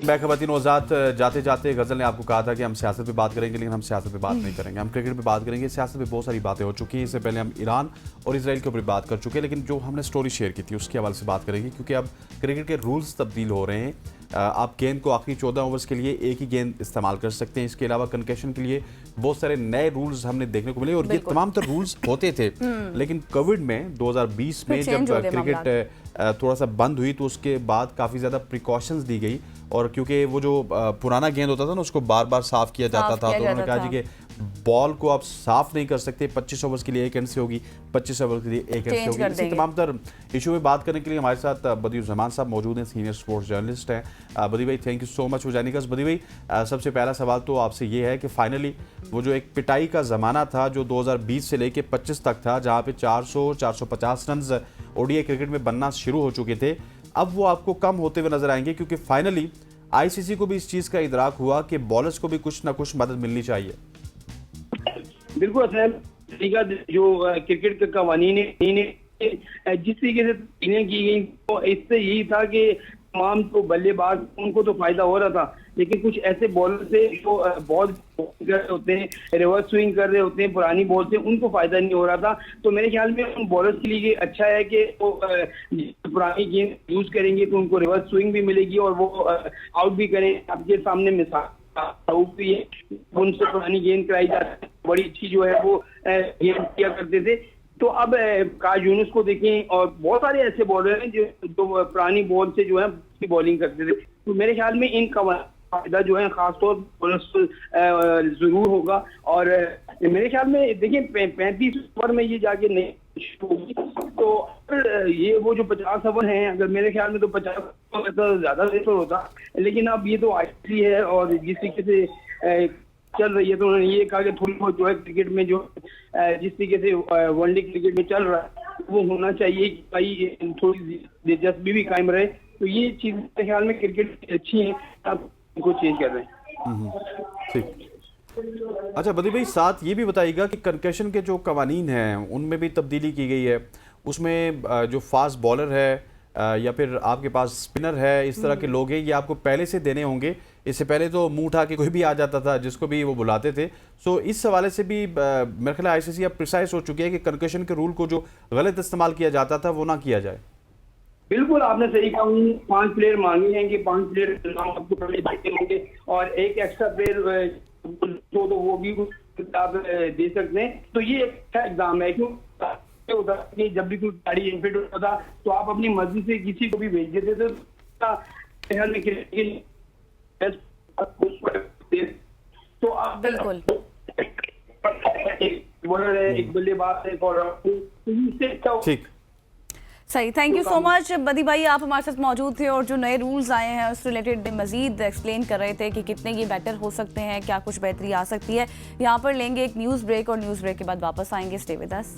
मैं ख़वातीन वज़ात जाते जाते गज़ल ने आपको कहा था कि हम सियासत पे बात करेंगे, लेकिन हम सियासत पे बात नहीं करेंगे, हम क्रिकेट पे बात करेंगे। सियासत पे बहुत सारी बातें हो चुकी हैं, इससे पहले हम ईरान और इजराइल के ऊपर बात कर चुके हैं, लेकिन जो हमने स्टोरी शेयर की थी उसके हवाले से बात करेंगे, क्योंकि अब क्रिकेट के रूल्स तब्दील हो रहे हैं। आप गेंद को आखिरी 14 ओवर्स के लिए एक ही गेंद इस्तेमाल कर सकते हैं। इसके अलावा कंकेशन के लिए बहुत सारे नए रूल्स हमने देखने को मिले, और ये तमाम तर रूल्स होते थे, लेकिन कोविड में 2020 में जब क्रिकेट थोड़ा सा बंद हुई तो उसके बाद काफ़ी ज़्यादा प्रिकॉशंस दी गई। और क्योंकि वो जो पुराना गेंद होता था ना, उसको बार बार साफ़ किया जाता था, तो उन्होंने कहा जी कि बॉल को आप साफ़ नहीं कर सकते, 25 ओवर्स के लिए एक एंड से होगी, 25 ओवर के लिए एक एंड से होगी। इसी तमाम तर इशू में बात करने के लिए हमारे साथ बदीउज़्ज़मान साहब मौजूद हैं, सीनियर स्पोर्ट्स जर्नलिस्ट हैं। बदी भाई, thank you so much for joining us. बदी भाई, सबसे पहला सवाल तो आपसे ये है कि फाइनली वो जो एक पिटाई का ज़माना था जो 2020 से लेकर 25 तक था, जहाँ पे 400-450 रन ओडीआई क्रिकेट में बनना शुरू हो चुके थे, अब वो आपको कम होते हुए नजर आएंगे, क्योंकि फाइनली आईसीसी को भी इस चीज़ का इदराक हुआ कि बॉलर्स को भी कुछ ना कुछ मदद मिलनी चाहिए। बिल्कुल जो क्रिकेट के कवानीन जिस तरीके से की गई, तो इससे यही था कि तमाम तो बल्लेबाज उनको तो फायदा हो रहा था, लेकिन कुछ ऐसे बॉलर थे जो बहुत कर रहे होते हैं, रिवर्स स्विंग कर रहे होते हैं, पुरानी बॉल से उनको फायदा नहीं हो रहा था। तो मेरे ख्याल में उन बॉलर्स के लिए अच्छा है कि वो पुरानी गेंद यूज करेंगे तो उनको रिवर्स स्विंग भी मिलेगी और वो आउट भी करें। आपके सामने मिसाल भी है, उनसे पुरानी गेंद कराई जाती है, बड़ी अच्छी जो है वो गेंद किया करते थे। तो अब काश यूनुस को देखें, और बहुत सारे ऐसे बॉलर हैं जो पुरानी बॉल से जो है बॉलिंग करते थे। तो मेरे ख्याल में इनका फायदा जो है खासतौर पर जरूर होगा। और मेरे ख्याल में देखिए 35 ओवर में ये जाके नहीं होगी, तो ये वो जो 50 ओवर हैं, अगर मेरे ख्याल में तो 50 ओवर तो ज्यादा बेहतर होता, लेकिन अब ये तो आईसीसी है और जिस तरीके से चल रही है, तो उन्होंने ये कहा कि थोड़ी बहुत जो है क्रिकेट में जो जिस तरीके से वनडे क्रिकेट में चल रहा है वो होना चाहिए कि भाई थोड़ी दिलचस्पी भी कायम रहे। तो ये चीज मेरे ख्याल में क्रिकेट अच्छी है, अब इनको चेंज कर रहे हैं। ठीक। अच्छा बदी भाई, साथ ये भी बताइएगा कि कंकेशन के जो कवानीन हैं उनमें भी तब्दीली की गई है। उसमें जो फास्ट बॉलर है या फिर आपके पास स्पिनर है, इस तरह के लोग हैं, ये आपको पहले से देने होंगे। इससे पहले तो मुंह उठा के कोई भी आ जाता था जिसको भी वो बुलाते थे। सो इस हवाले से भी मेरे ख्याल आईसीसी अब प्रिसाइज हो चुकी है कि कंकेशन के रूल को जो गलत इस्तेमाल किया जाता था वो ना किया जाए। बिल्कुल आपने सही कहा, 5 प्लेयर मांगे हैं कि 5 प्लेयर नाम आपको पहले देते होंगे, और एक एक्स्ट्रा प्लेयर तो वो भी आप दे सकते हैं। तो ये एक अच्छा एग्जाम है, क्यों होता कि जब भी कोई गाड़ी इनफिट होता था तो आप अपनी मर्जी से किसी को भी भेज देते थे, तो आप बिल्कुल एक बल्लेबाज है, ठीक, सही। थैंक यू सो मच बदी भाई, आप हमारे साथ मौजूद थे और जो नए रूल्स आए हैं उस रिलेटेड मजीद एक्सप्लेन कर रहे थे कि कितने ये बेटर हो सकते हैं, क्या कुछ बेहतरी आ सकती है। यहाँ पर लेंगे एक न्यूज़ ब्रेक और न्यूज़ ब्रेक के बाद वापस आएंगे। Stay with us.